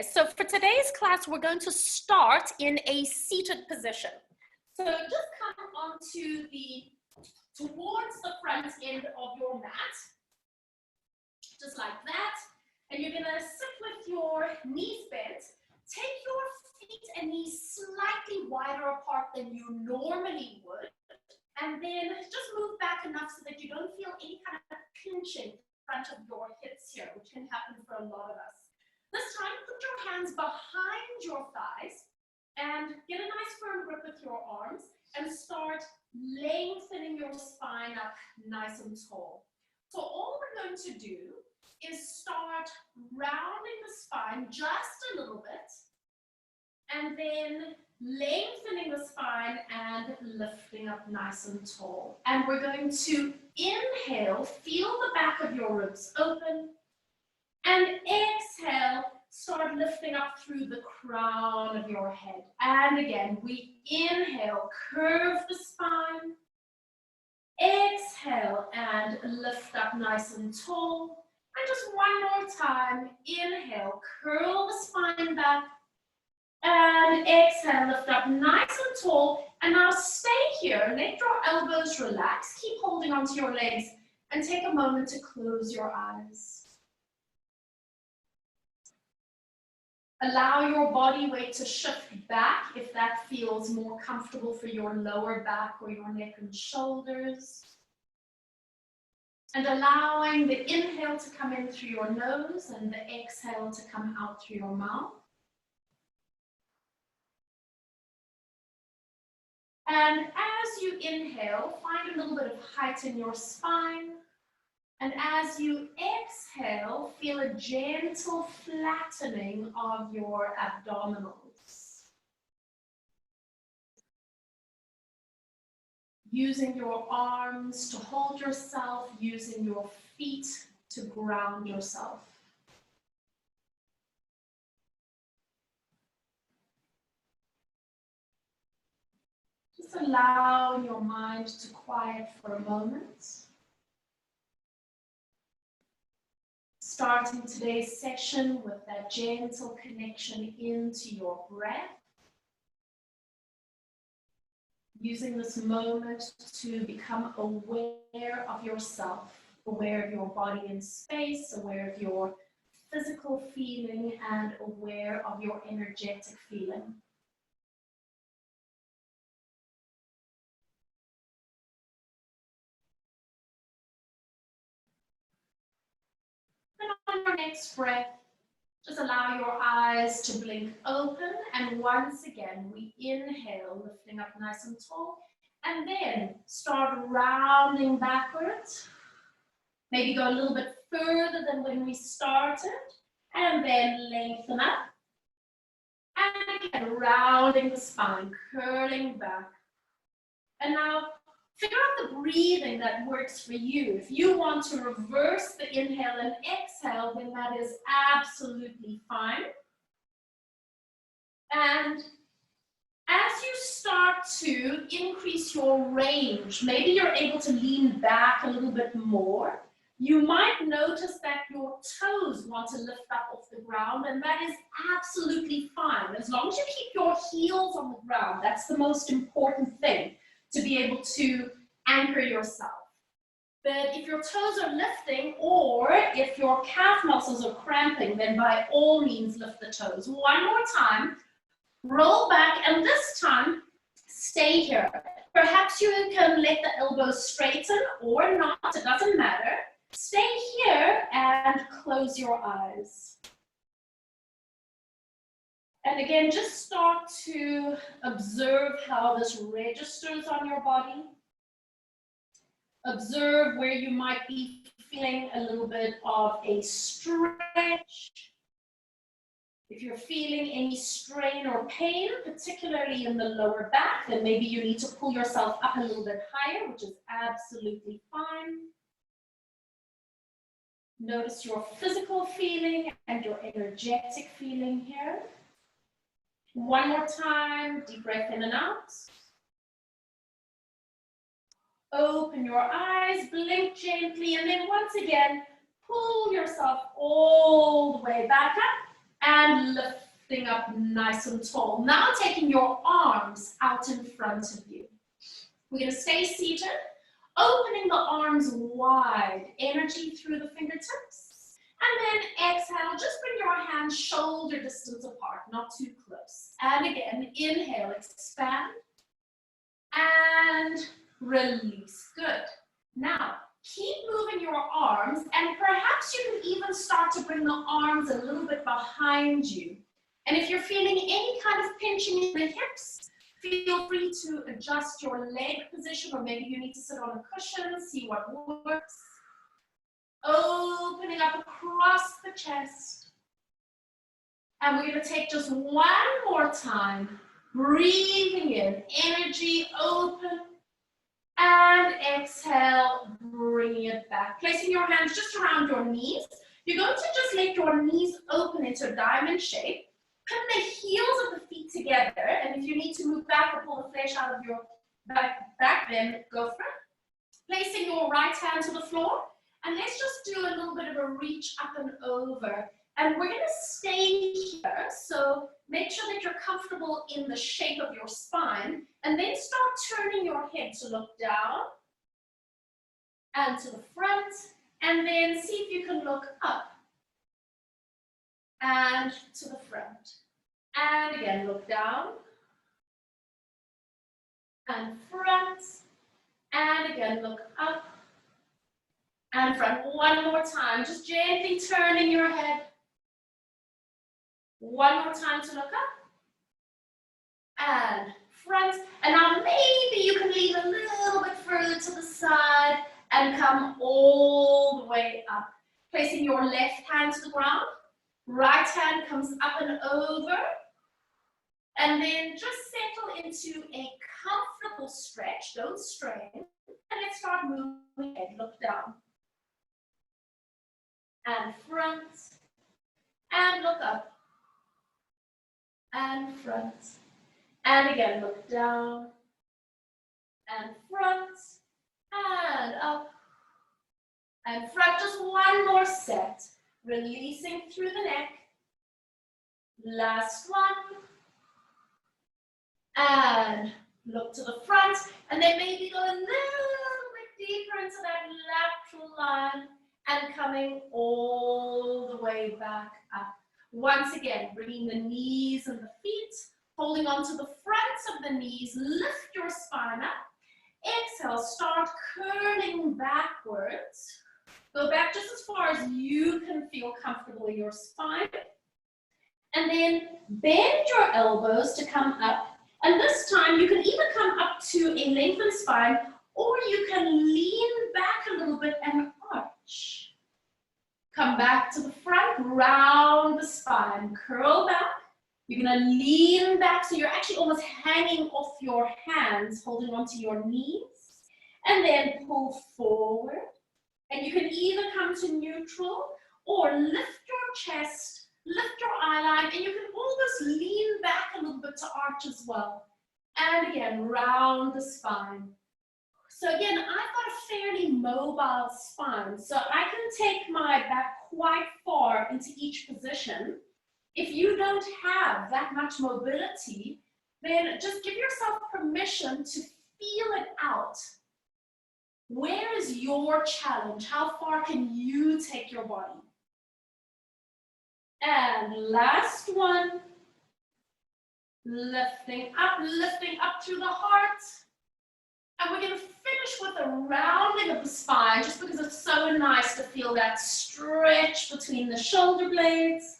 Okay, so for today's class, we're going to start in a seated position. So just come towards the front end of your mat, just like that. And you're gonna sit with your knees bent. Take your feet and knees slightly wider apart than you normally would. And then just move back enough so that you don't feel any kind of pinching in front of your hips here, which can happen for a lot of us. This time, put your hands behind your thighs and get a nice firm grip with your arms and start lengthening your spine up nice and tall. So all we're going to do is start rounding the spine just a little bit and then lengthening the spine and lifting up nice and tall. And we're going to inhale, feel the back of your ribs open, and exhale, start lifting up through the crown of your head. And again, we inhale, curve the spine. Exhale and lift up nice and tall. And just one more time, inhale, curl the spine back. And exhale, lift up nice and tall. And now stay here, let your elbows relax. Keep holding onto your legs and take a moment to close your eyes. Allow your body weight to shift back if that feels more comfortable for your lower back or your neck and shoulders. And allowing the inhale to come in through your nose and the exhale to come out through your mouth. And as you inhale, find a little bit of height in your spine. And as you exhale, feel a gentle flattening of your abdominals. Using your arms to hold yourself, using your feet to ground yourself. Just allow your mind to quiet for a moment. Starting today's session with that gentle connection into your breath. Using this moment to become aware of yourself, aware of your body in space, aware of your physical feeling, and aware of your energetic feeling. And on your next breath, just allow your eyes to blink open, and once again, we inhale, lifting up nice and tall, and then start rounding backwards. Maybe go a little bit further than when we started, and then lengthen up. And again, rounding the spine, curling back. And now, figure out the breathing that works for you. If you want to reverse the inhale and exhale, then that is absolutely fine. And as you start to increase your range, maybe you're able to lean back a little bit more. You might notice that your toes want to lift up off the ground, and that is absolutely fine. As long as you keep your heels on the ground, that's the most important thing, to be able to anchor yourself. But if your toes are lifting, or if your calf muscles are cramping, then by all means lift the toes. One more time, roll back, and this time, stay here. Perhaps you can let the elbows straighten or not, it doesn't matter. Stay here and close your eyes. And again, just start to observe how this registers on your body. Observe where you might be feeling a little bit of a stretch. If you're feeling any strain or pain, particularly in the lower back, then maybe you need to pull yourself up a little bit higher, which is absolutely fine. Notice your physical feeling and your energetic feeling here. One more time, deep breath in and out. Open your eyes, blink gently, and then once again, pull yourself all the way back up and lifting up nice and tall. Now taking your arms out in front of you. We're going to stay seated, opening the arms wide, energy through the fingertips. And then exhale, just bring your hands shoulder distance apart, not too close. And again, inhale, expand, and release. Good. Now, keep moving your arms, and perhaps you can even start to bring the arms a little bit behind you. And if you're feeling any kind of pinching in the hips, feel free to adjust your leg position, or maybe you need to sit on a cushion, see what works. Opening up across the chest. And we're going to take just one more time. Breathing in, energy open. And exhale, bringing it back. Placing your hands just around your knees. You're going to just let your knees open into a diamond shape. Pin the heels of the feet together. And if you need to move back or pull the flesh out of your back, then go for it. Placing your right hand to the floor. And let's just do a little bit of a reach up and over. And we're going to stay here. So make sure that you're comfortable in the shape of your spine. And then start turning your head to look down and to the front. And then see if you can look up and to the front. And again, look down and front. And again, look up and front. One more time, just gently turning your head. One more time to look up and front. And now maybe you can lean a little bit further to the side and come all the way up. Placing your left hand to the ground. Right hand comes up and over. And then just settle into a comfortable stretch. Don't strain. And let's start moving head. Look down. And front. And look up. And front. And again, look down. And front. And up. And front. Just one more set. Releasing through the neck. Last one. And look to the front. And then maybe go a little bit deeper into that lateral line. And coming all the way back up. Once again, bringing the knees and the feet, holding onto the fronts of the knees, lift your spine up. Exhale, start curling backwards. Go back just as far as you can feel comfortable in your spine. And then bend your elbows to come up. And this time you can either come up to a lengthened spine, or you can lean back a little bit and arch. Come back to the front, round the spine, curl back. You're gonna lean back, so you're actually almost hanging off your hands, holding onto your knees. And then pull forward. And you can either come to neutral, or lift your chest, lift your eyeline, and you can almost lean back a little bit to arch as well. And again, round the spine. So again, I've got a fairly mobile spine, so I can take my back quite far into each position. If you don't have that much mobility, then just give yourself permission to feel it out. Where is your challenge? How far can you take your body? And last one. Lifting up through the heart. And we're going to finish with a rounding of the spine, just because it's so nice to feel that stretch between the shoulder blades.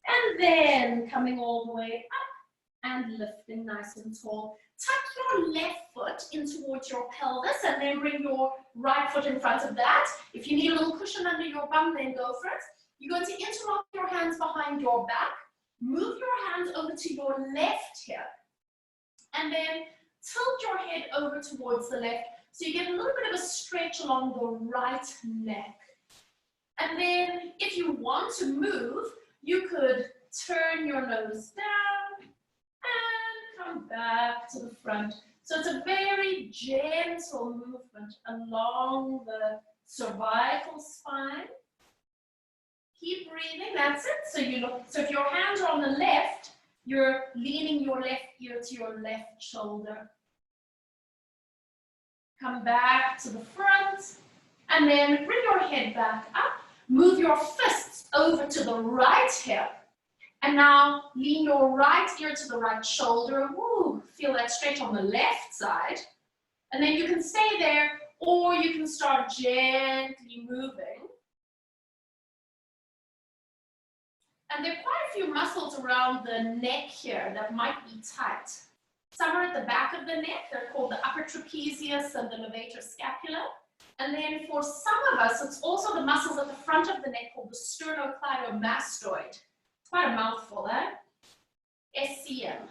And then coming all the way up and lifting nice and tall. Tuck your left foot in towards your pelvis, and then bring your right foot in front of that. If you need a little cushion under your bum, then go for it. You're going to interlock your hands behind your back. Move your hands over to your left hip. And then tilt your head over towards the left, so you get a little bit of a stretch along the right neck. And then if you want to move, you could turn your nose down and come back to the front. So it's a very gentle movement along the cervical spine. Keep breathing, that's it. So you look, so if your hands are on the left, you're leaning your left ear to your left shoulder. Come back to the front, and then bring your head back up. Move your fists over to the right hip. And now lean your right ear to the right shoulder. Woo, feel that stretch on the left side. And then you can stay there, or you can start gently moving. And there are quite a few muscles around the neck here that might be tight. Some are at the back of the neck. They're called the upper trapezius and the levator scapula. And then for some of us, it's also the muscles at the front of the neck called the sternocleidomastoid. It's quite a mouthful, eh? SCM.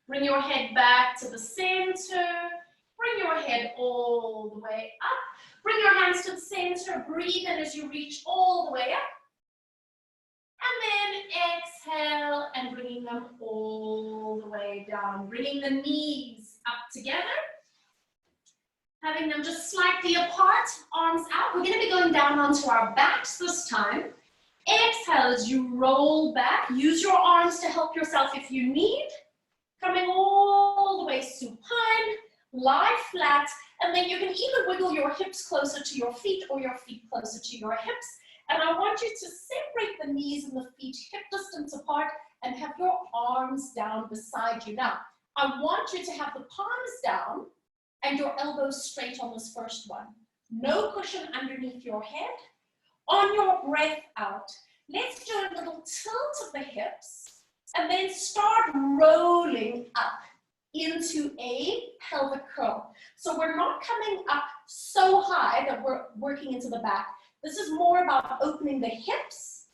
Bring your head back to the center. Bring your head all the way up. Bring your hands to the center. Breathe in as you reach all the way up. And then exhale and bringing them all the way down. Bringing the knees up together. Having them just slightly apart, arms out. We're going to be going down onto our backs this time. Exhale as you roll back. Use your arms to help yourself if you need. Coming all the way supine, lie flat, and then you can either wiggle your hips closer to your feet or your feet closer to your hips. And I want you to separate the knees and the feet hip distance apart and have your arms down beside you. Now, I want you to have the palms down and your elbows straight on this first one. No cushion underneath your head. On your breath out, let's do a little tilt of the hips and then start rolling up into a pelvic curl. So we're not coming up so high that we're working into the back. This is more about opening the hips,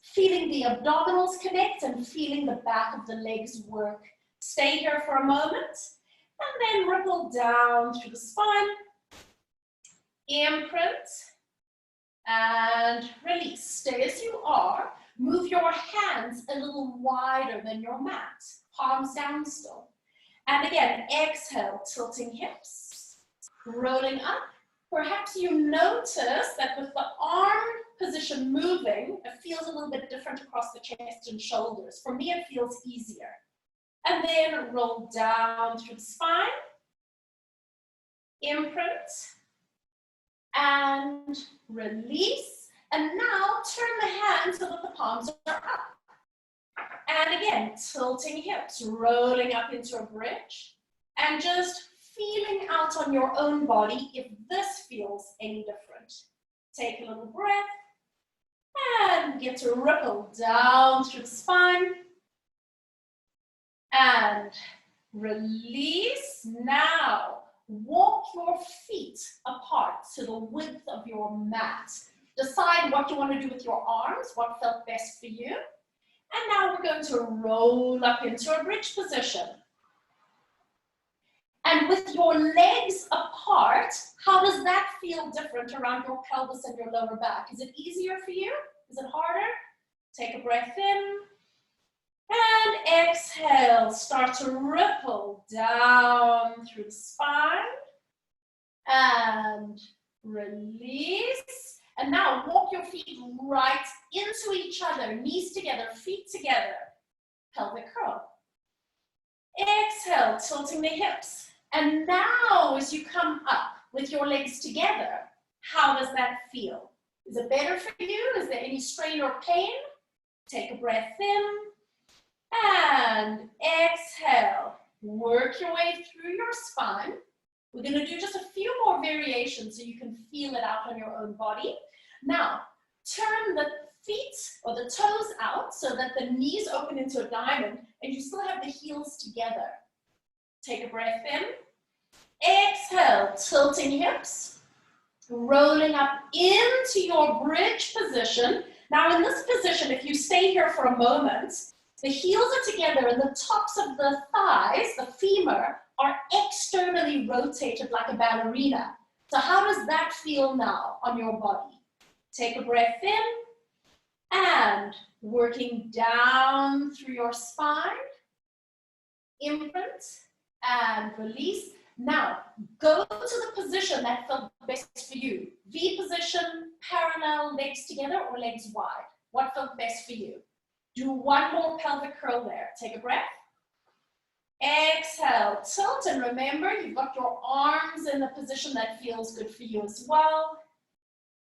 feeling the abdominals connect and feeling the back of the legs work. Stay here for a moment. And then ripple down through the spine, imprint, and release. Stay as you are. Move your hands a little wider than your mat, palms down still. And again, exhale, tilting hips, rolling up. Perhaps you notice that with the arm position moving, it feels a little bit different across the chest and shoulders. For me, it feels easier. And then roll down through the spine, imprint, and release. And now turn the hands so that the palms are up. And again, tilting hips, rolling up into a bridge, and just feeling out on your own body if this feels any different. Take a little breath, and get to ripple down through the spine. And release. Now, walk your feet apart to the width of your mat. Decide what you want to do with your arms, what felt best for you. And now we're going to roll up into a bridge position. And with your legs apart, how does that feel different around your pelvis and your lower back? Is it easier for you? Is it harder? Take a breath in. And exhale, start to ripple down through the spine. And release. And now walk your feet right into each other, knees together, feet together. Pelvic curl. Exhale, tilting the hips. And now as you come up with your legs together, how does that feel? Is it better for you? Is there any strain or pain? Take a breath in. And exhale, work your way through your spine. We're going to do just a few more variations so you can feel it out on your own body. Now, turn the feet or the toes out so that the knees open into a diamond and you still have the heels together. Take a breath in. Exhale, tilting hips, rolling up into your bridge position. Now in this position, if you stay here for a moment, the heels are together and the tops of the thighs, the femur, are externally rotated like a ballerina. So how does that feel now on your body? Take a breath in and working down through your spine, imprint and release. Now go to the position that felt best for you. V position, parallel, legs together or legs wide. what felt best for you. Do one more pelvic curl there. Take a breath. Exhale, tilt, and remember, you've got your arms in a position that feels good for you as well.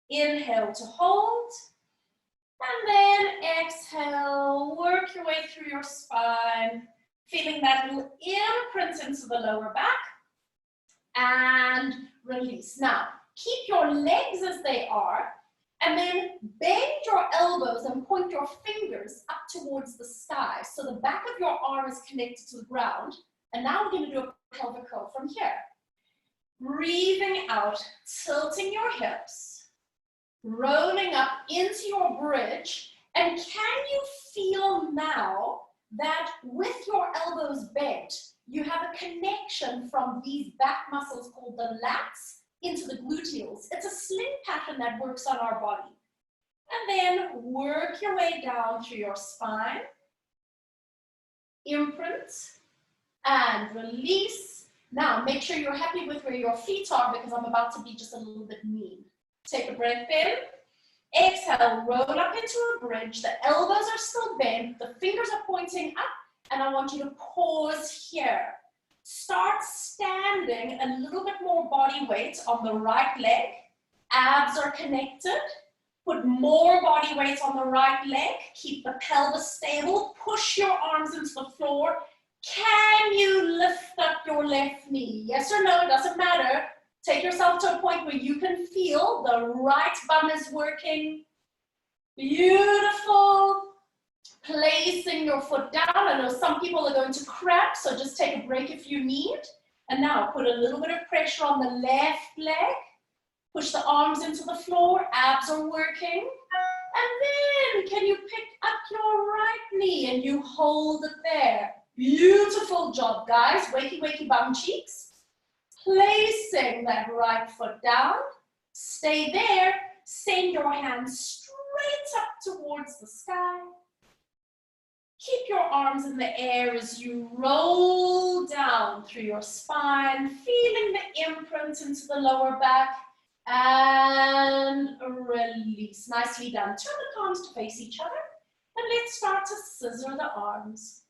Inhale to hold, and then exhale, work your way through your spine, feeling that little imprint into the lower back, and release. Now, keep your legs as they are, and then bend your elbows and point your fingers up towards the sky. So the back of your arm is connected to the ground. And now we're going to do a pelvic curl from here. Breathing out, tilting your hips, rolling up into your bridge. And can you feel now that with your elbows bent, you have a connection from these back muscles called the lats into the gluteals? It's a sling pattern that works on our body. And then work your way down through your spine. Imprint and release. Now make sure you're happy with where your feet are, because I'm about to be just a little bit mean. Take a breath in. Exhale, roll up into a bridge. The elbows are still bent. The fingers are pointing up. And I want you to pause here. Start standing a little bit more body weight on the right leg. Abs are connected. Put more body weight on the right leg. Keep the pelvis stable. Push your arms into the floor. Can you lift up your left knee? Yes or no, it doesn't matter. Take yourself to a point where you can feel the right bum is working. Beautiful. Placing your foot down. I know some people are going to cramp, so just take a break if you need. And now put a little bit of pressure on the left leg. Push the arms into the floor. Abs are working. And then can you pick up your right knee and you hold it there. Beautiful job, guys. Wakey, wakey, bum cheeks. Placing that right foot down. Stay there. Send your hands straight up towards the sky. Keep your arms in the air as you roll down through your spine, feeling the imprint into the lower back, and release. Nicely done. Turn the palms to face each other, and let's start to scissor the arms.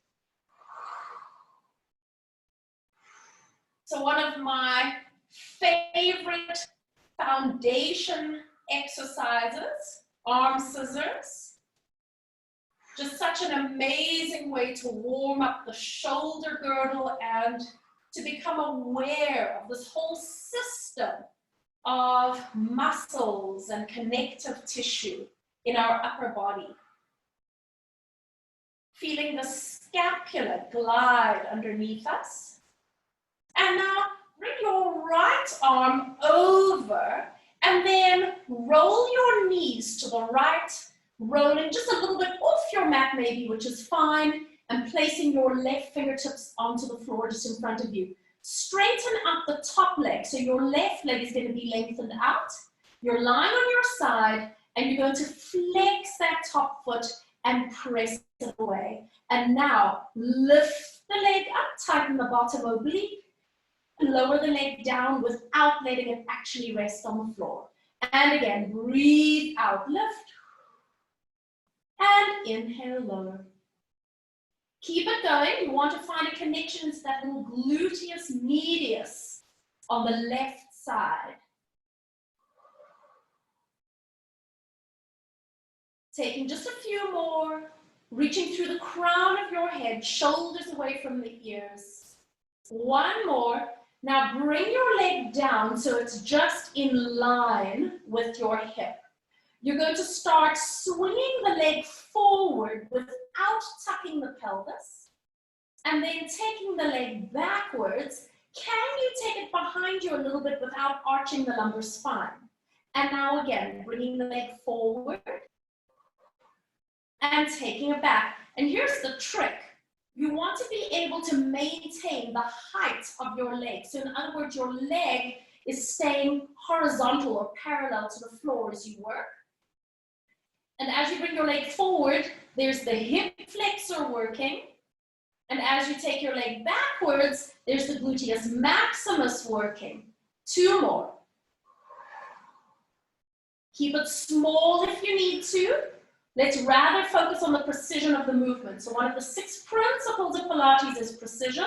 So one of my favorite foundation exercises, arm scissors. Just such an amazing way to warm up the shoulder girdle and to become aware of this whole system of muscles and connective tissue in our upper body. Feeling the scapula glide underneath us. And now bring your right arm over and then roll your knees to the right, rolling just a little bit off your mat maybe, which is fine, and placing your left fingertips onto the floor just in front of you. Straighten up the top leg, so your left leg is going to be lengthened out. You're lying on your side, and you're going to flex that top foot and press it away. And now, lift the leg up, tighten the bottom oblique, and lower the leg down without letting it actually rest on the floor. And again, breathe out, lift. And inhale, lower. Keep it going. You want to find a connection to that little gluteus medius on the left side. Taking just a few more, reaching through the crown of your head, shoulders away from the ears. One more. Now bring your leg down so it's just in line with your hip. You're going to start swinging the leg forward without tucking the pelvis, and then taking the leg backwards. Can you take it behind you a little bit without arching the lumbar spine? And now again, bringing the leg forward and taking it back. And here's the trick. You want to be able to maintain the height of your leg. So in other words, your leg is staying horizontal or parallel to the floor as you work. And as you bring your leg forward, there's the hip flexor working. And as you take your leg backwards, there's the gluteus maximus working. Two more. Keep it small if you need to. Let's rather focus on the precision of the movement. So one of the 6 principles of Pilates is precision.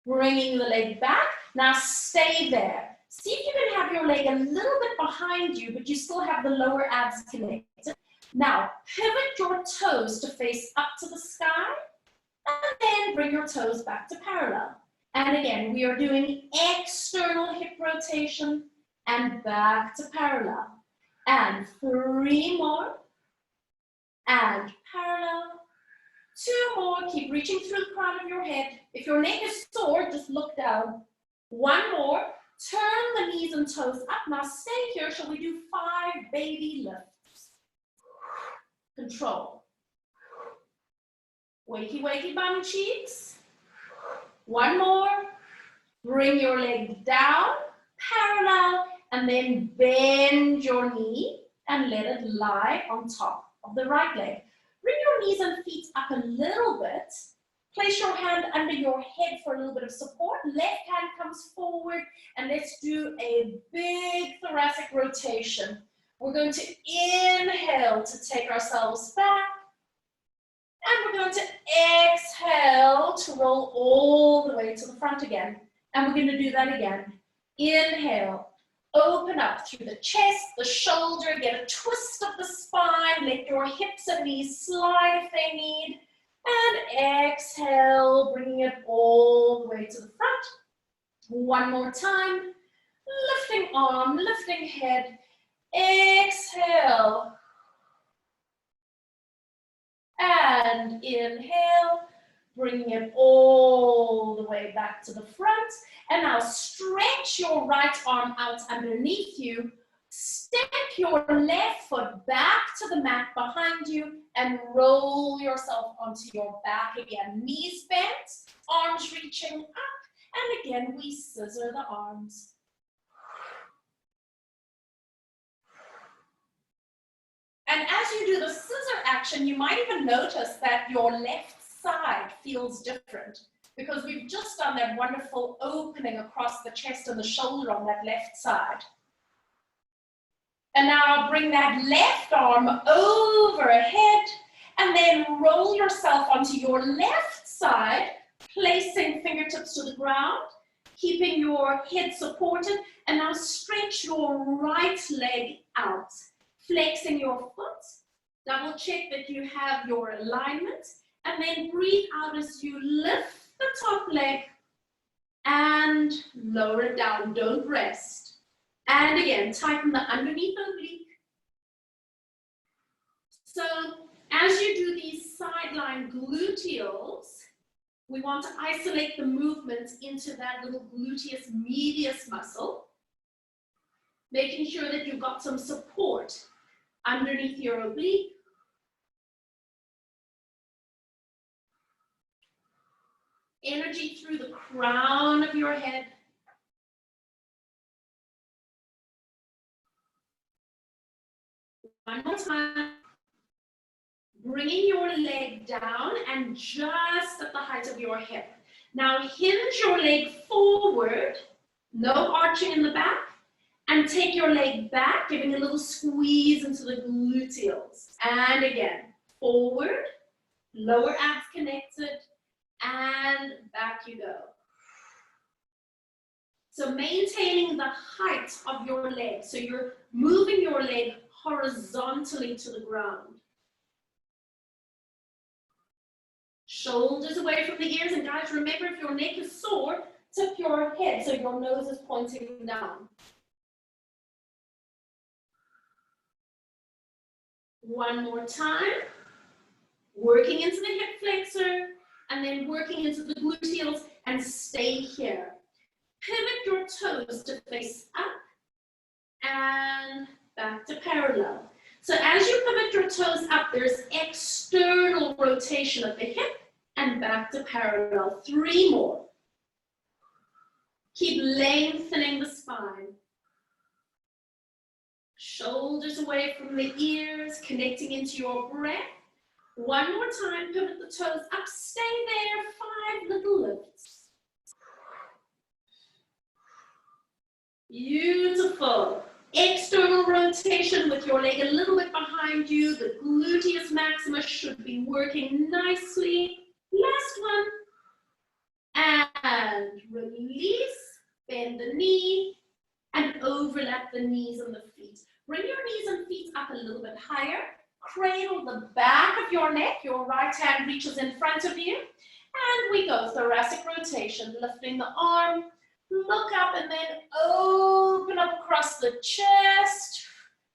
Bringing the leg back. Now stay there. See if you can have your leg a little bit behind you, but you still have the lower abs connected. Now pivot your toes to face up to the sky, and then bring your toes back to parallel. And again, we are doing external hip rotation and back to parallel. And 3 more. And parallel. 2 more. Keep reaching through the crown of your head. If your neck is sore, just look down. 1 more. Turn the knees and toes up. Now stay here. Shall we do 5 baby lifts? Control. Wakey, wakey, bum cheeks. 1 more. Bring your leg down, parallel, and then bend your knee and let it lie on top of the right leg. Bring your knees and feet up a little bit. Place your hand under your head for a little bit of support. Left hand comes forward, and let's do a big thoracic rotation. We're going to inhale to take ourselves back. And we're going to exhale to roll all the way to the front again. And we're going to do that again. Inhale, open up through the chest, the shoulder, get a twist of the spine, let your hips and knees slide if they need. And exhale, bringing it all the way to the front. 1 more time. Lifting arm, lifting head. Exhale. And inhale, bringing it all the way back to the front. And now stretch your right arm out underneath you. Step your left foot back to the mat behind you and roll yourself onto your back again. Knees bent, arms reaching up. And again, we scissor the arms. And as you do the scissor action, you might even notice that your left side feels different because we've just done that wonderful opening across the chest and the shoulder on that left side. And now bring that left arm overhead and then roll yourself onto your left side, placing fingertips to the ground, keeping your head supported, and now stretch your right leg out. Flexing your foot, double check that you have your alignment, and then breathe out as you lift the top leg and lower it down, don't rest. And again, tighten the underneath oblique. So as you do these sideline gluteals, we want to isolate the movement into that little gluteus medius muscle, making sure that you've got some support underneath your oblique. Energy through the crown of your head. One more time. Bringing your leg down and just at the height of your hip. Now hinge your leg forward, no arching in the back. And take your leg back, giving a little squeeze into the gluteals. And again, forward, lower abs connected, and back you go. So maintaining the height of your leg. So you're moving your leg horizontally to the ground. Shoulders away from the ears. And guys, remember if your neck is sore, tip your head so your nose is pointing down. One more time, working into the hip flexor and then working into the gluteals and stay here. Pivot your toes to face up and back to parallel. So as you pivot your toes up, there's external rotation of the hip and back to parallel. 3 more. Keep lengthening the spine. Shoulders away from the ears, connecting into your breath. 1 more time, pivot the toes up, stay there, 5 little lifts. Beautiful. External rotation with your leg a little bit behind you. The gluteus maximus should be working nicely. Last one. And release, bend the knee, and overlap the knees and the feet. Bring your knees and feet up a little bit higher. Cradle the back of your neck. Your right hand reaches in front of you. And we go thoracic rotation, lifting the arm. Look up and then open up across the chest.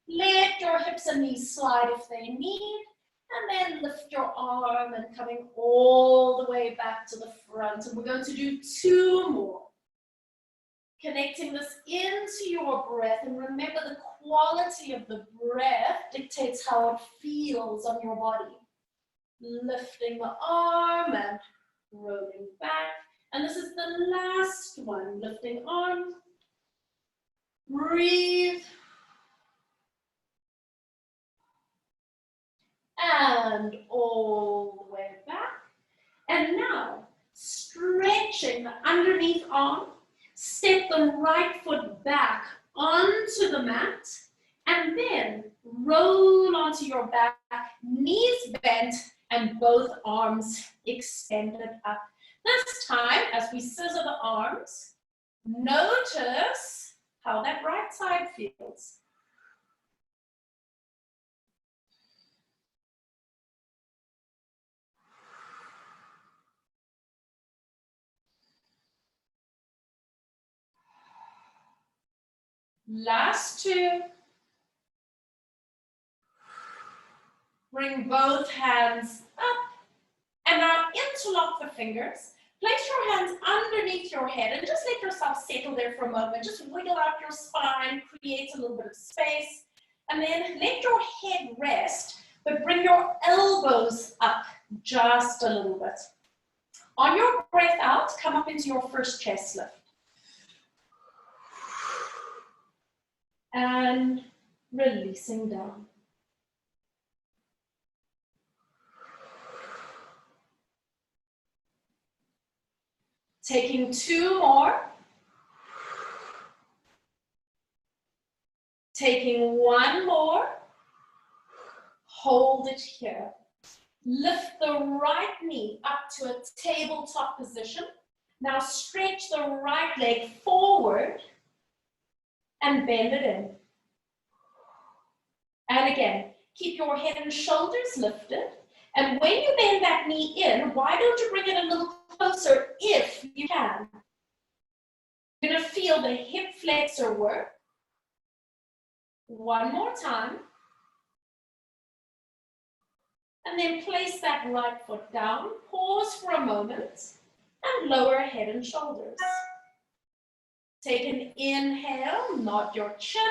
Let your hips and knees slide if they need. And then lift your arm and coming all the way back to the front. And we're going to do 2 more. Connecting this into your breath. And remember, the quality of the breath dictates how it feels on your body. Lifting the arm and rolling back. And this is the last one. Lifting arm. Breathe. And all the way back. And now, stretching the underneath arm, step the right foot back onto the mat, and then roll onto your back, knees bent, and both arms extended up. This time, as we scissor the arms, notice how that right side feels. Last 2. Bring both hands up and now interlock the fingers. Place your hands underneath your head and just let yourself settle there for a moment. Just wiggle out your spine, create a little bit of space, and then let your head rest, but bring your elbows up just a little bit. On your breath out, come up into your first chest lift. And releasing down. Taking 2 more. Taking 1 more. Hold it here. Lift the right knee up to a tabletop position. Now stretch the right leg forward and bend it in. And again, keep your head and shoulders lifted. And when you bend that knee in, why don't you bring it a little closer if you can? You're going to feel the hip flexor work. One more time. And then place that right foot down. Pause for a moment and lower head and shoulders. Take an inhale, nod your chin.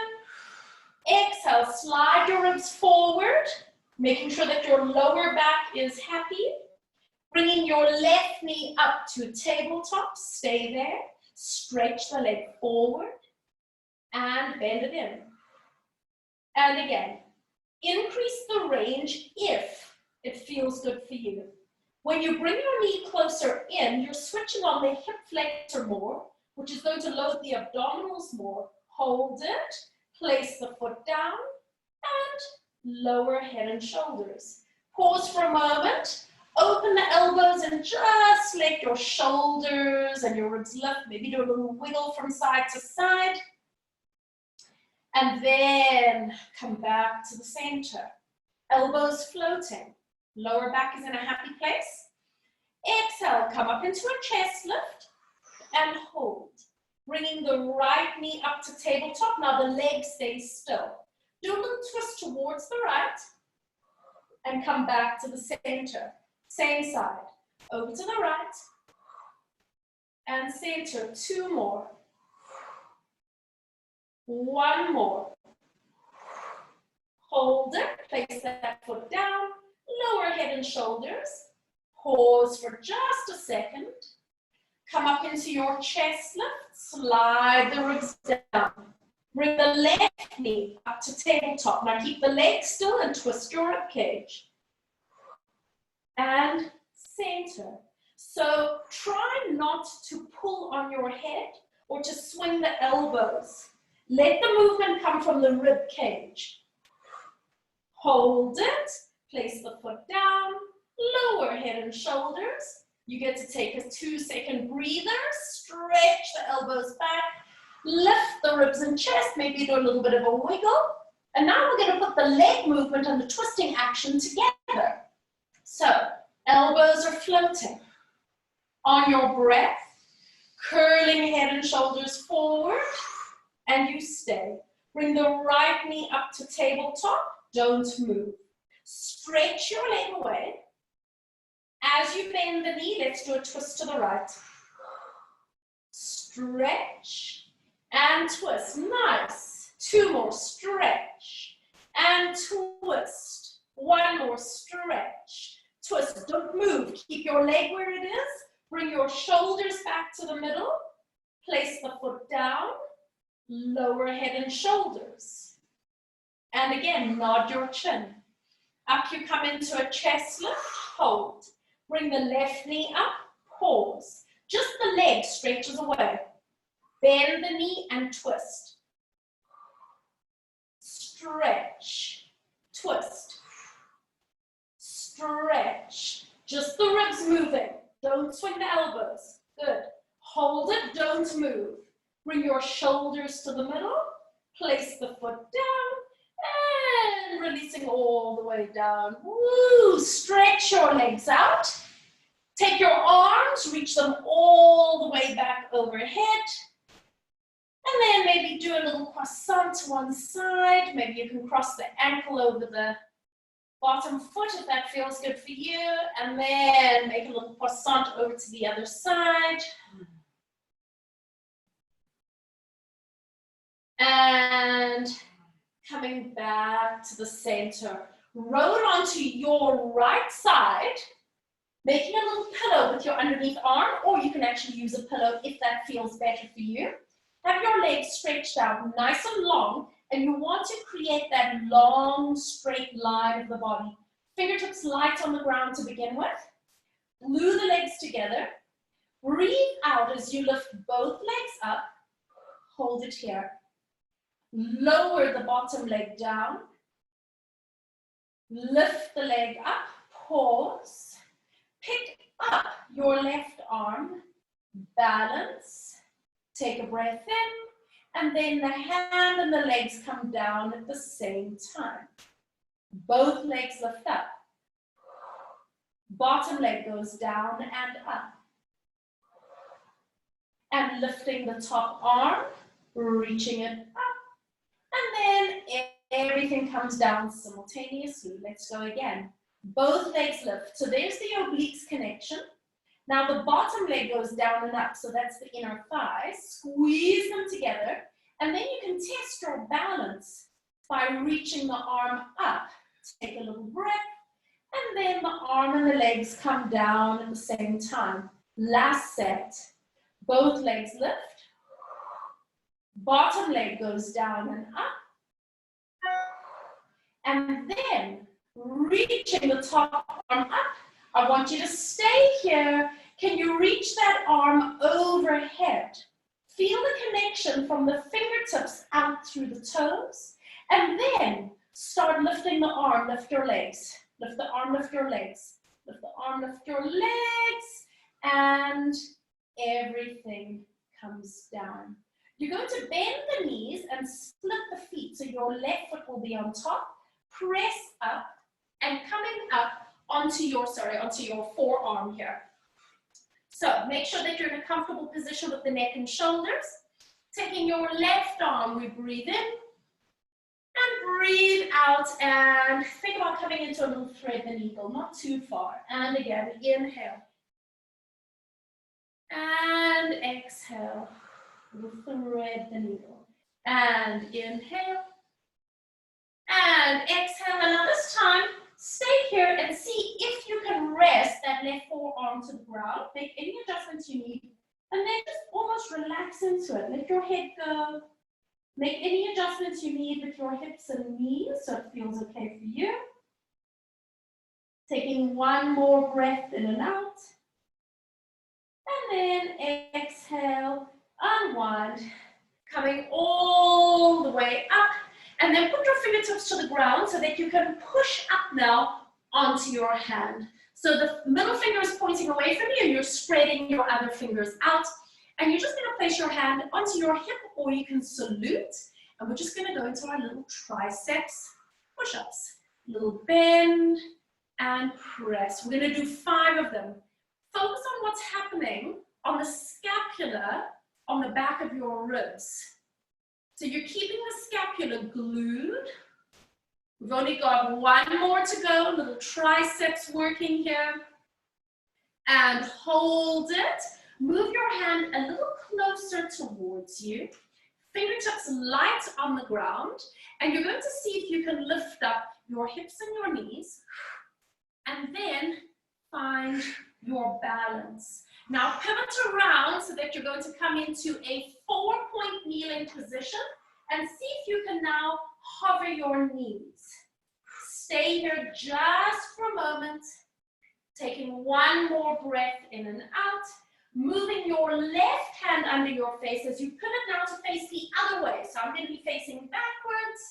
Exhale, slide your ribs forward, making sure that your lower back is happy. Bringing your left knee up to tabletop, stay there. Stretch the leg forward and bend it in. And again, increase the range if it feels good for you. When you bring your knee closer in, you're switching on the hip flexor more, which is going to load the abdominals more. Hold it, place the foot down, and lower head and shoulders. Pause for a moment, open the elbows and just let your shoulders and your ribs lift. Maybe do a little wiggle from side to side. And then come back to the center. Elbows floating. Lower back is in a happy place. Exhale, come up into a chest lift and hold. Bringing the right knee up to tabletop. Now the leg stays still. Do a little twist towards the right and come back to the center. Same side. Over to the right and center. 2 more. 1 more. Hold it. Place that foot down. Lower head and shoulders. Pause for just a second. Come up into your chest lift. Slide the ribs down. Bring the left knee up to tabletop. Now keep the legs still and twist your rib cage. And center. So try not to pull on your head or to swing the elbows. Let the movement come from the rib cage. Hold it, place the foot down, lower head and shoulders. You get to take a 2-second breather, stretch the elbows back, lift the ribs and chest, maybe do a little bit of a wiggle. And now we're going to put the leg movement and the twisting action together. So, elbows are floating. On your breath, curling head and shoulders forward, and you stay. Bring the right knee up to tabletop, don't move. Stretch your leg away. As you bend the knee, let's do a twist to the right. Stretch and twist, nice. 2 more, stretch and twist. 1 more, stretch, twist, don't move. Keep your leg where it is. Bring your shoulders back to the middle. Place the foot down. Lower head and shoulders. And again, nod your chin. Up you come into a chest lift, hold. Bring the left knee up, pause. Just the leg stretches away. Bend the knee and twist. Stretch, twist. Stretch. Just the ribs moving. Don't swing the elbows. Good. Hold it, don't move. Bring your shoulders to the middle. Place the foot down. And releasing all the way down. Woo! Stretch your legs out. Take your arms, reach them all the way back overhead. And then maybe do a little croissant to one side. Maybe you can cross the ankle over the bottom foot if that feels good for you. And then make a little croissant over to the other side. And coming back to the center. Roll it onto your right side, making a little pillow with your underneath arm, or you can actually use a pillow if that feels better for you. Have your legs stretched out nice and long, and you want to create that long, straight line of the body. Fingertips light on the ground to begin with. Glue the legs together. Breathe out as you lift both legs up. Hold it here. Lower the bottom leg down. Lift the leg up. Pause. Pick up your left arm. Balance. Take a breath in. And then the hand and the legs come down at the same time. Both legs lift up. Bottom leg goes down and up. And lifting the top arm, reaching it up. And then everything comes down simultaneously. Let's go again. Both legs lift. So there's the obliques connection. Now the bottom leg goes down and up, so that's the inner thighs. Squeeze them together, and then you can test your balance by reaching the arm up. Take a little breath, and then the arm and the legs come down at the same time. Last set. Both legs lift. Bottom leg goes down and up. And then reaching the top arm up. I want you to stay here. Can you reach that arm overhead? Feel the connection from the fingertips out through the toes. And then start lifting the arm, lift your legs. Lift the arm, lift your legs. Lift the arm, lift your legs. And everything comes down. You're going to bend the knees and split the feet. So your left foot will be on top. Press up and coming up onto your forearm here. So make sure that you're in a comfortable position with the neck and shoulders. Taking your left arm, we breathe in and breathe out, and think about coming into a little thread the needle, not too far. And again, inhale. And exhale. Thread the needle. And inhale. And exhale. And now this time, stay here and see if you can rest that left forearm to the ground. Make any adjustments you need. And then just almost relax into it. Let your head go. Make any adjustments you need with your hips and knees so it feels okay for you. Taking one more breath in and out. And then exhale, unwind. Coming all the way up. And then put your fingertips to the ground so that you can push up now onto your hand. So the middle finger is pointing away from you and you're spreading your other fingers out. And you're just going to place your hand onto your hip, or you can salute. And we're just going to go into our little triceps push-ups. Little bend and press. We're going to do 5 of them. Focus on what's happening on the scapula on the back of your ribs. So you're keeping the scapula glued. We've only got 1 more to go. Little triceps working here. And hold it. Move your hand a little closer towards you. Fingertips light on the ground. And you're going to see if you can lift up your hips and your knees. And then find your balance. Now pivot around so that you're going to come into a 4-point kneeling position. And see if you can now hover your knees. Stay here just for a moment. Taking 1 more breath in and out. Moving your left hand under your face as you pivot now to face the other way. So I'm going to be facing backwards.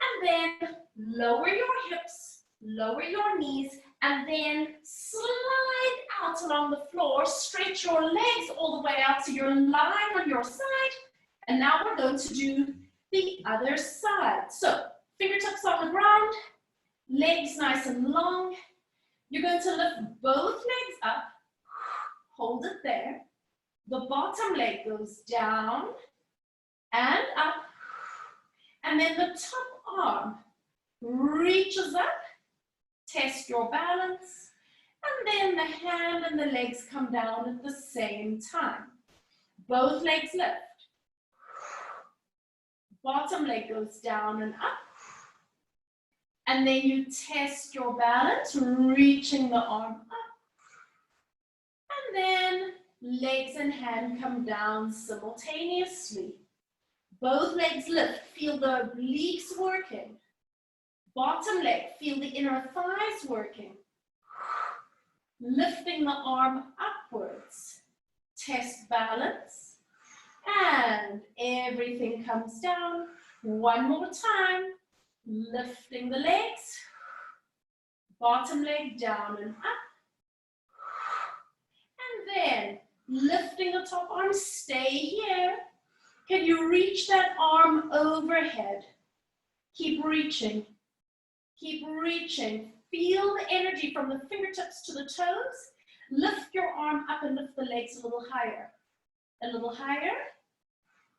And then lower your hips, lower your knees, and then slide out along the floor. Stretch your legs all the way out to your line on your side. And now we're going to do the other side. So fingertips on the ground, legs nice and long. You're going to lift both legs up. Hold it there. The bottom leg goes down and up. And then the top arm reaches up. Test your balance. And then the hand and the legs come down at the same time. Both legs lift. Bottom leg goes down and up. And then you test your balance, reaching the arm up. And then legs and hand come down simultaneously. Both legs lift. Feel the obliques working. Bottom leg, feel the inner thighs working. Lifting the arm upwards. Test balance. And everything comes down. 1 more time. Lifting the legs. Bottom leg down and up. And then lifting the top arm. Stay here. Can you reach that arm overhead? Keep reaching. Keep reaching. Feel the energy from the fingertips to the toes. Lift your arm up and lift the legs a little higher. A little higher.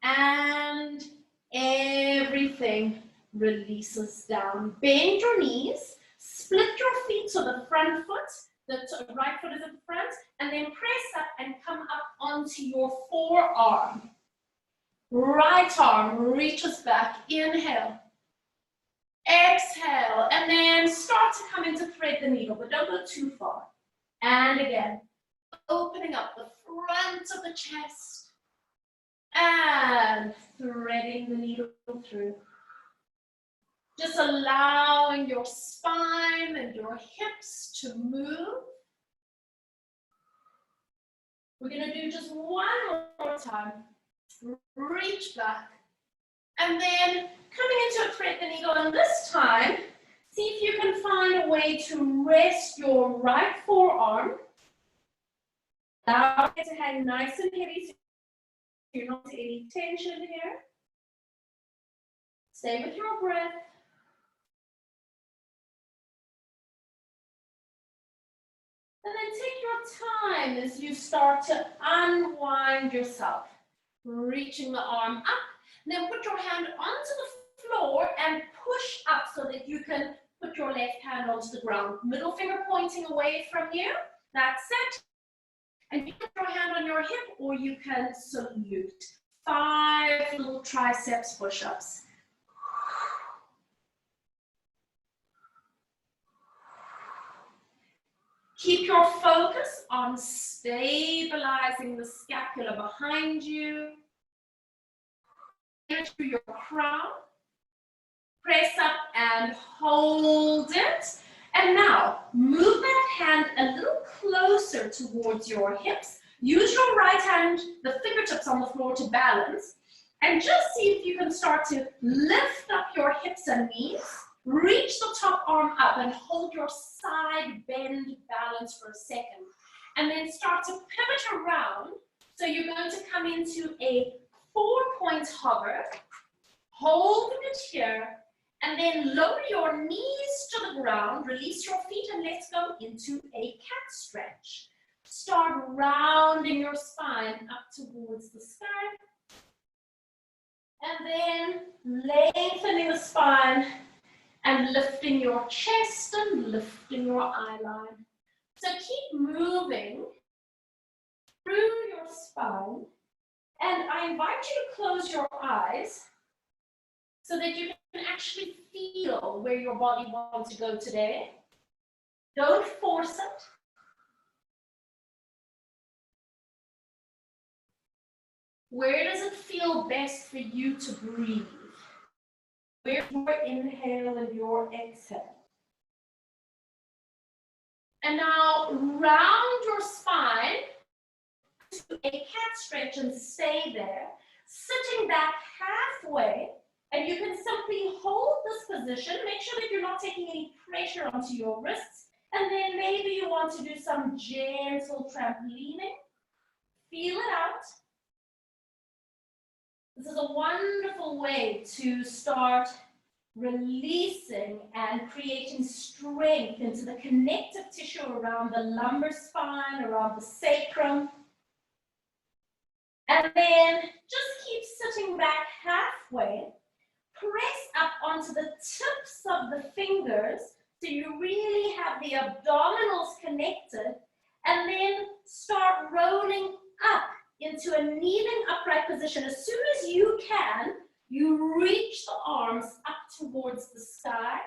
And everything releases down. Bend your knees. Split your feet so the front foot, the right foot is at the front, and then press up and come up onto your forearm. Right arm reaches back. Inhale. Exhale, and then start to come into thread the needle, but don't go too far. And again, opening up the front of the chest and threading the needle through. Just allowing your spine and your hips to move. We're going to do just 1 more time. Reach back. And then coming into a thread the needle, and this time, see if you can find a way to rest your right forearm. Allow it to hang nice and heavy so you're not any tension here. Stay with your breath. And then take your time as you start to unwind yourself. Reaching the arm up. Then put your hand onto the floor and push up so that you can put your left hand onto the ground. Middle finger pointing away from you. That's it. And you put your hand on your hip, or you can salute. 5 little triceps push-ups. Keep your focus on stabilizing the scapula behind you. Through your crown. Press up and hold it. And now, move that hand a little closer towards your hips. Use your right hand, the fingertips on the floor to balance. And just see if you can start to lift up your hips and knees. Reach the top arm up and hold your side bend balance for a second. And then start to pivot around. So you're going to come into a 4-point hover. Holding it here. And then lower your knees to the ground. Release your feet and let's go into a cat stretch. Start rounding your spine up towards the sky. And then lengthening the spine and lifting your chest and lifting your eye line. So keep moving through your spine. And I invite you to close your eyes so that you can actually feel where your body wants to go today. Don't force it. Where does it feel best for you to breathe? Where's your inhale and your exhale? And now round your spine to a cat stretch and stay there, sitting back halfway, and you can simply hold this position. Make sure that you're not taking any pressure onto your wrists, and then maybe you want to do some gentle trampolining. Feel it out. This is a wonderful way to start releasing and creating strength into the connective tissue around the lumbar spine, around the sacrum. And then just keep sitting back halfway. Press up onto the tips of the fingers so you really have the abdominals connected. And then start rolling up into a kneeling upright position. As soon as you can, you reach the arms up towards the sky,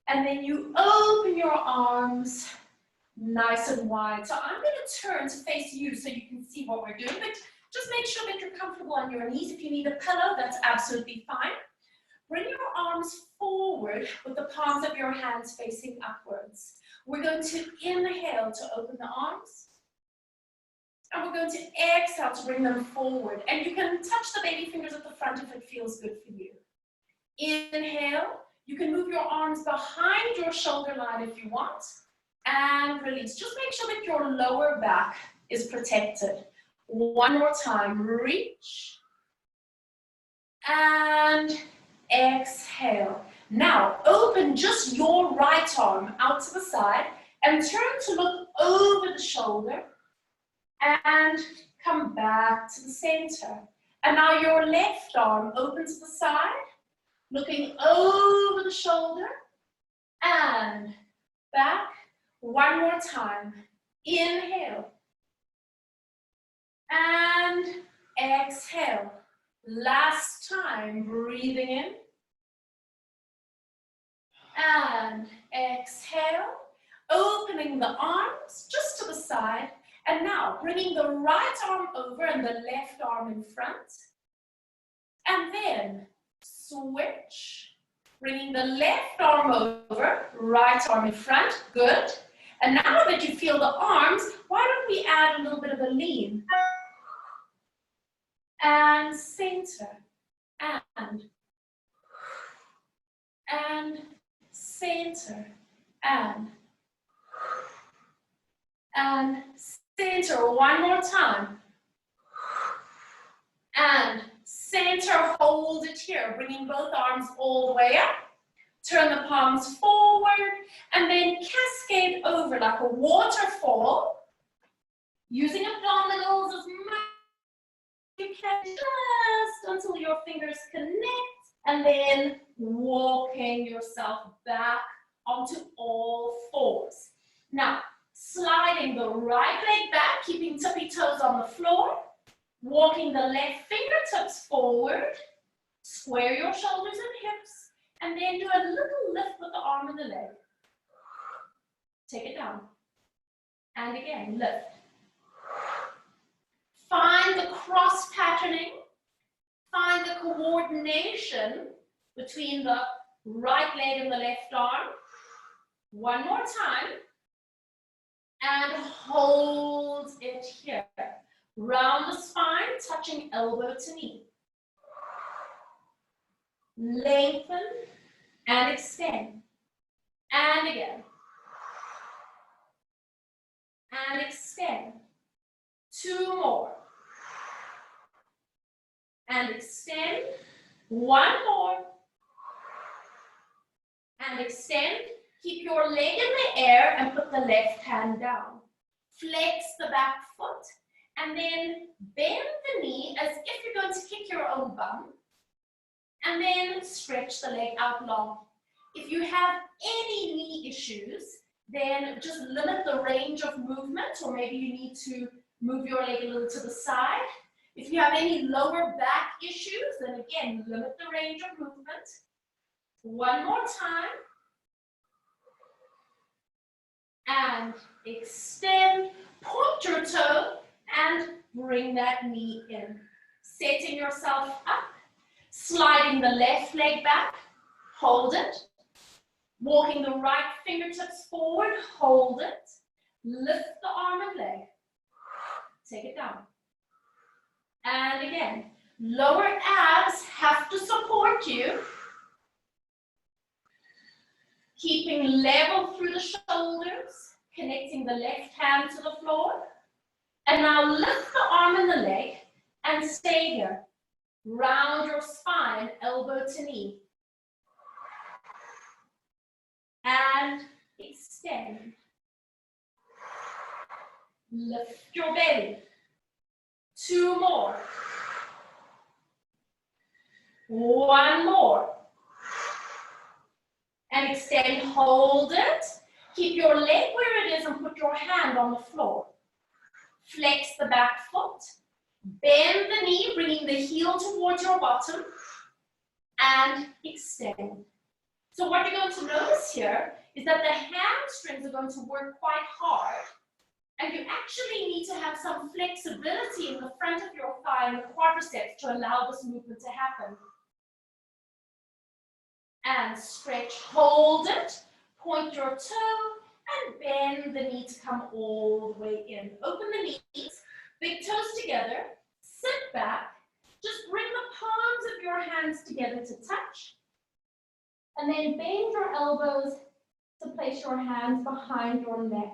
and then you open your arms nice and wide. So I'm going to turn to face you so you can see what we're doing, but just make sure that you're comfortable on your knees. If you need a pillow, that's absolutely fine. Bring your arms forward with the palms of your hands facing upwards. We're going to inhale to open the arms. And we're going to exhale to bring them forward. And you can touch the baby fingers at the front if it feels good for you. Inhale. You can move your arms behind your shoulder line if you want. And release. Just make sure that your lower back is protected. One more time. Reach. And exhale. Now, open just your right arm out to the side and turn to look over the shoulder. And come back to the center. And now your left arm open to the side, looking over the shoulder, and back. One more time. Inhale. And exhale. Last time, breathing in. And exhale. Opening the arms just to the side. And now, bringing the right arm over and the left arm in front. And then, switch. Bringing the left arm over, right arm in front. Good. And now that you feel the arms, why don't we add a little bit of a lean? And center. And center. And center, one more time. And center, hold it here, bringing both arms all the way up. Turn the palms forward, and then cascade over like a waterfall. Using abdominals as much as you can, just until your fingers connect, and then walking yourself back onto all fours. Now, sliding the right leg back, keeping tippy toes on the floor. Walking the left fingertips forward. Square your shoulders and hips. And then do a little lift with the arm and the leg. Take it down. And again, lift. Find the cross patterning. Find the coordination between the right leg and the left arm. One more time. And hold it here. Round the spine, touching elbow to knee. Lengthen and extend. And again. And extend. 2 more. And extend. 1 more. And extend. Keep your leg in the air and put the left hand down. Flex the back foot. And then bend the knee as if you're going to kick your own bum. And then stretch the leg out long. If you have any knee issues, then just limit the range of movement, or maybe you need to move your leg a little to the side. If you have any lower back issues, then again, limit the range of movement. 1 more time. And extend, point your toe, and bring that knee in. Setting yourself up, sliding the left leg back, hold it. Walking the right fingertips forward, hold it. Lift the arm and leg. Take it down. And again, lower abs have to support you. Keeping level through the shoulders, connecting the left hand to the floor. And now lift the arm and the leg and stay here. Round your spine, elbow to knee. And extend. Lift your belly. 2 more. 1 more. And extend, hold it. Keep your leg where it is and put your hand on the floor. Flex the back foot. Bend the knee, bringing the heel towards your bottom. And extend. So what you're going to notice here is that the hamstrings are going to work quite hard. And you actually need to have some flexibility in the front of your thigh and the quadriceps to allow this movement to happen. And stretch, hold it, point your toe, and bend the knee to come all the way in. Open the knees, big toes together, sit back, just bring the palms of your hands together to touch, and then bend your elbows to place your hands behind your neck.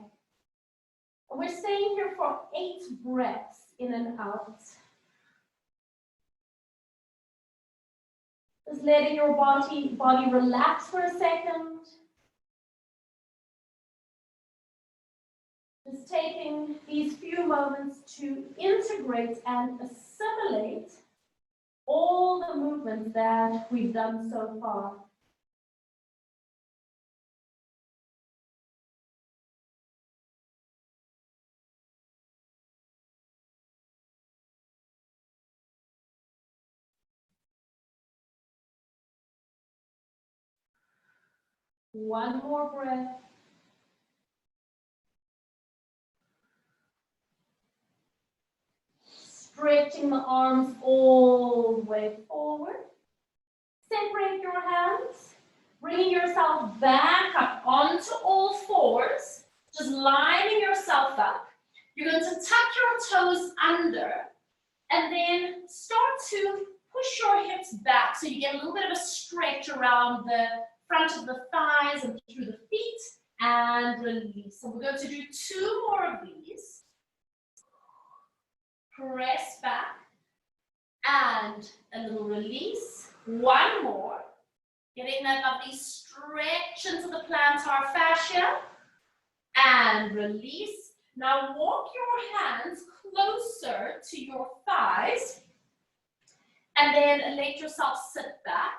And we're staying here for 8 breaths in and out. Just letting your body relax for a second. Just taking these few moments to integrate and assimilate all the movements that we've done so far. One more breath. Stretching the arms all the way forward. Separate your hands. Bringing yourself back up onto all fours. Just lining yourself up. You're going to tuck your toes under. And then start to push your hips back so you get a little bit of a stretch around the front of the thighs and through the feet, and release. So we're going to do 2 more of these. Press back, and a little release. 1 more. Getting that lovely stretch into the plantar fascia, and release. Now walk your hands closer to your thighs, and then let yourself sit back.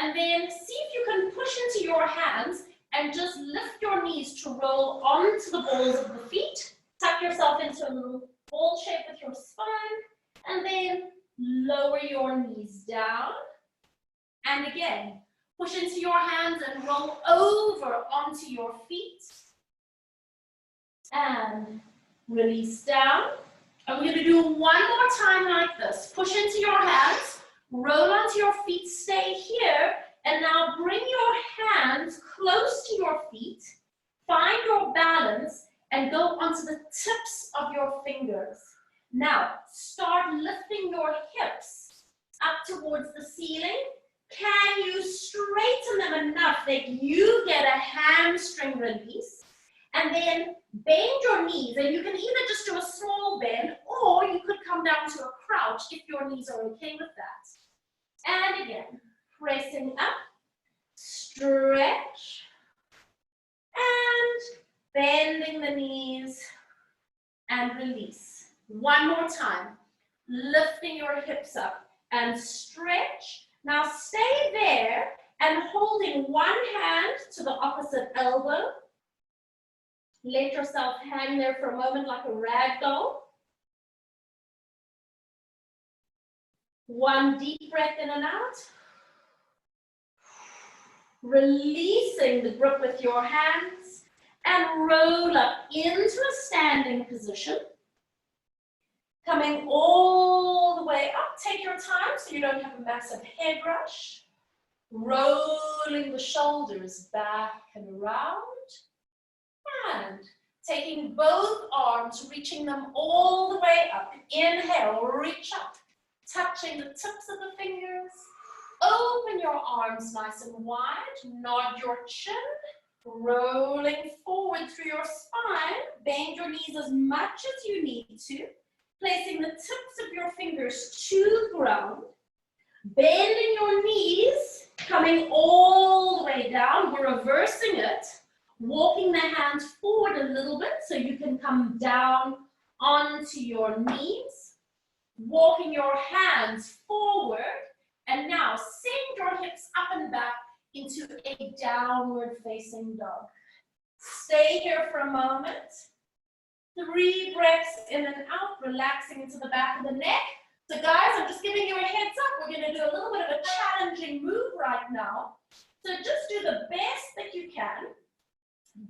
And then see if you can push into your hands and just lift your knees to roll onto the balls of the feet. Tuck yourself into a little ball shape with your spine. And then lower your knees down. And again, push into your hands and roll over onto your feet. And release down. And we're going to do 1 more time like this. Push into your hands. Roll onto your feet, stay here, and now bring your hands close to your feet, find your balance, and go onto the tips of your fingers. Now, start lifting your hips up towards the ceiling, Can you straighten them enough that you get a hamstring release? And then bend your knees, and you can either just do a small bend, or you could come down to a crouch if your knees are okay with that. And again, pressing up, stretch, and bending the knees, and release. One more time, lifting your hips up and stretch. Now stay there and holding one hand to the opposite elbow. Let yourself hang there for a moment like a rag doll. One deep breath in and out. Releasing the grip with your hands and roll up into a standing position. Coming all the way up. Take your time so you don't have a massive head rush. Rolling the shoulders back and around. And taking both arms, reaching them all the way up. Inhale, reach up. Touching the tips of the fingers. Open your arms nice and wide. Nod your chin. Rolling forward through your spine. Bend your knees as much as you need to. Placing the tips of your fingers to the ground. Bending your knees. Coming all the way down. We're reversing it. Walking the hands forward a little bit so you can come down onto your knees. Walking your hands forward. And now send your hips up and back into a downward facing dog. Stay here for a moment. 3 breaths in and out, relaxing into the back of the neck. So guys, I'm just giving you a heads up. We're going to do a little bit of a challenging move right now. So just do the best that you can.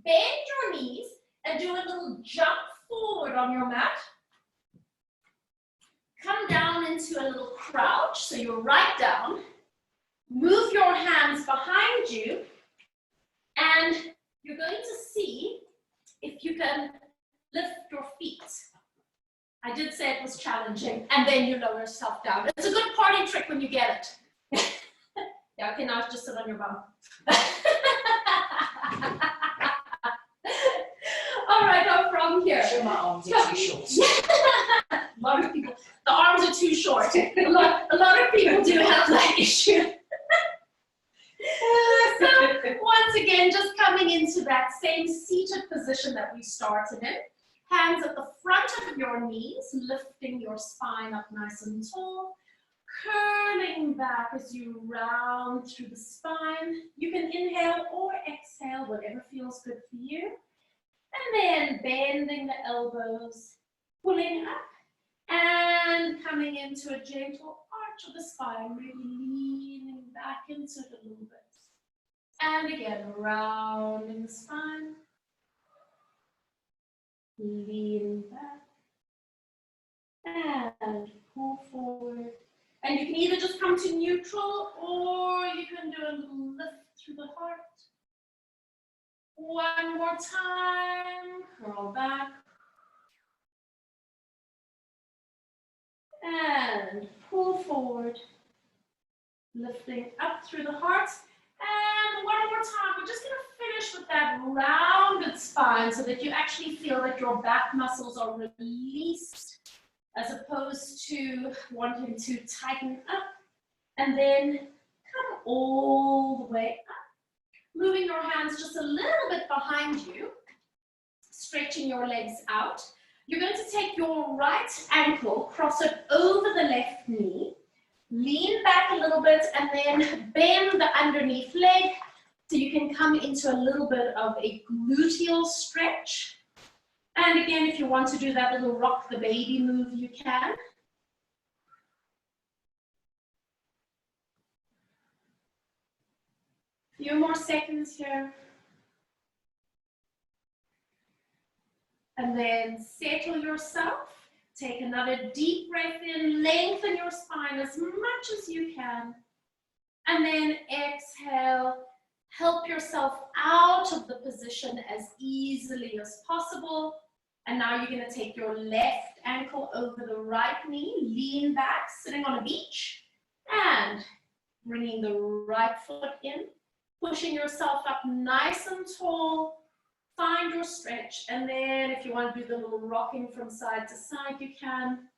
Bend your knees and do a little jump forward on your mat. Come down into a little crouch, so you're right down. Move your hands behind you, and you're going to see if you can lift your feet. I did say it was challenging, and then you lower yourself down. It's a good party trick when you get it. Yeah, okay, now just sit on your bum. All right, go from here. Sure, my arms are too short. A lot of people, the arms are too short. A lot of people do have that issue. So once again, just coming into that same seated position that we started in. Hands at the front of your knees, lifting your spine up nice and tall. Curling back as you round through the spine. You can inhale or exhale, whatever feels good for you. And then bending the elbows, pulling up, and coming into a gentle arch of the spine, really leaning back into it a little bit. And again, rounding the spine, lean back, and pull forward. And you can either just come to neutral, or you can do a little lift through the heart. One more time, curl back. And pull forward, lifting up through the heart. And one more time, we're just going to finish with that rounded spine so that you actually feel that your back muscles are released as opposed to wanting to tighten up. And then come all the way up. Moving your hands just a little bit behind you, stretching your legs out. You're going to take your right ankle, cross it over the left knee, lean back a little bit, and then bend the underneath leg so you can come into a little bit of a gluteal stretch. And again, if you want to do that little rock the baby move, you can. Few more seconds here. And then settle yourself. Take another deep breath in, lengthen your spine as much as you can. And then exhale, help yourself out of the position as easily as possible. And now you're going to take your left ankle over the right knee, lean back, sitting on a beach, and bringing the right foot in, pushing yourself up nice and tall. Find your stretch, and then if you want to do the little rocking from side to side, you can.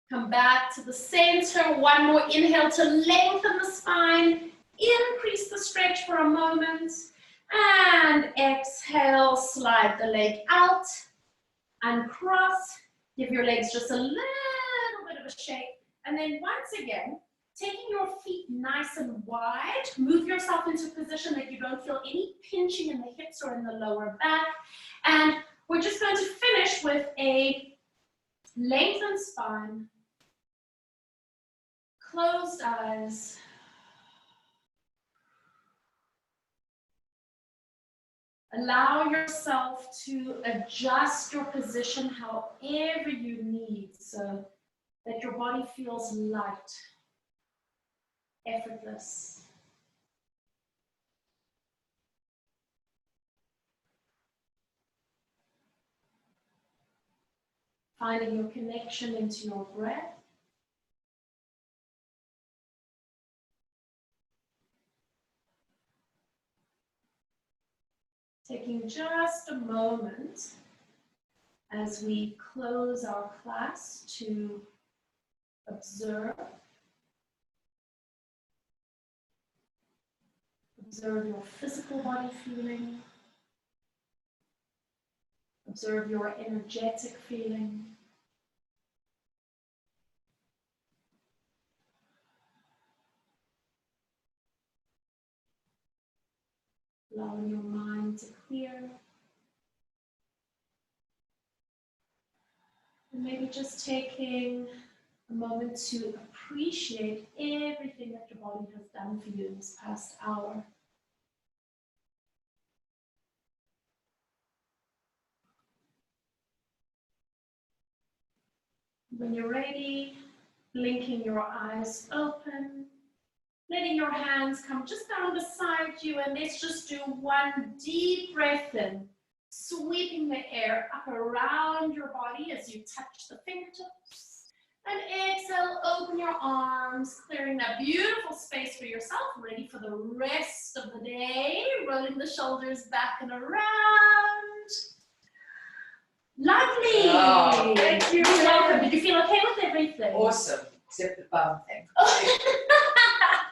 Come back to the center. One more inhale to lengthen the spine. Increase the stretch for a moment. And exhale, slide the leg out. Uncross. Give your legs just a little bit of a shake. And then once again, taking your feet nice and wide. Move yourself into a position that you don't feel any pinching in the hips or in the lower back. And we're just going to finish with a lengthened spine. Closed eyes. Allow yourself to adjust your position however you need so that your body feels light, effortless. Finding your connection into your breath. Taking just a moment as we close our class to observe. Observe your physical body feeling. Observe your energetic feeling. Allowing your mind to clear. And maybe just taking a moment to appreciate everything that your body has done for you this past hour. When you're ready, blinking your eyes open, letting your hands come just down beside you, and let's just do one deep breath in, sweeping the air up around your body as you touch the fingertips. And exhale, open your arms, clearing that beautiful space for yourself, ready for the rest of the day, rolling the shoulders back and around. Lovely. Oh, thank you. You're welcome. Did you feel okay with everything? Awesome, except the bum thing.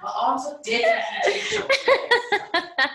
My arms are definitely too short.